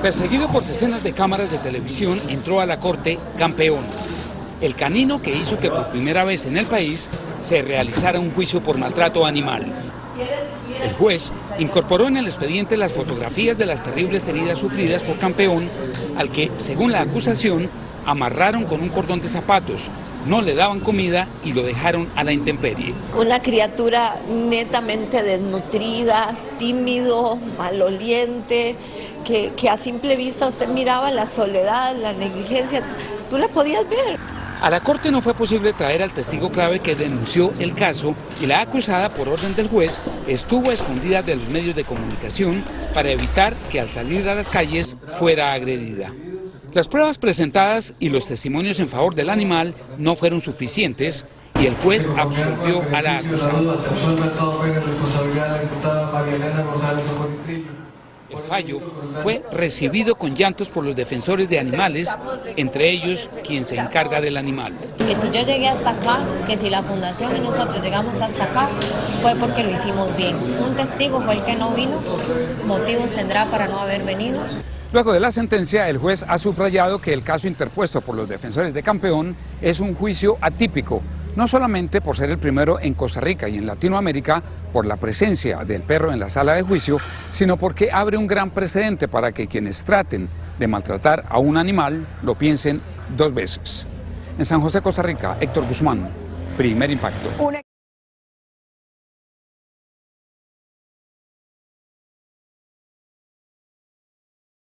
Perseguido por decenas de cámaras de televisión, entró a la corte Campeón, el canino que hizo que por primera vez en el país se realizara un juicio por maltrato animal. El juez incorporó en el expediente las fotografías de las terribles heridas sufridas por Campeón, al que, según la acusación, amarraron con un cordón de zapatos, no le daban comida y lo dejaron a la intemperie. Una criatura netamente desnutrida, tímido, maloliente, que a simple vista usted miraba la soledad, la negligencia, tú la podías ver. A la corte no fue posible traer al testigo clave que denunció el caso y la acusada, por orden del juez, estuvo a escondidas de los medios de comunicación para evitar que al salir a las calles fuera agredida. Las pruebas presentadas y los testimonios en favor del animal no fueron suficientes y el juez absolvió a la acusada. El fallo fue recibido con llantos por los defensores de animales, entre ellos quien se encarga del animal. Que si yo llegué hasta acá, que si la fundación y nosotros llegamos hasta acá, fue porque lo hicimos bien. Un testigo fue el que no vino, motivos tendrá para no haber venido. Luego de la sentencia, el juez ha subrayado que el caso interpuesto por los defensores de Campeón es un juicio atípico, no solamente por ser el primero en Costa Rica y en Latinoamérica por la presencia del perro en la sala de juicio, sino porque abre un gran precedente para que quienes traten de maltratar a un animal lo piensen dos veces. En San José, Costa Rica, Héctor Guzmán, Primer Impacto.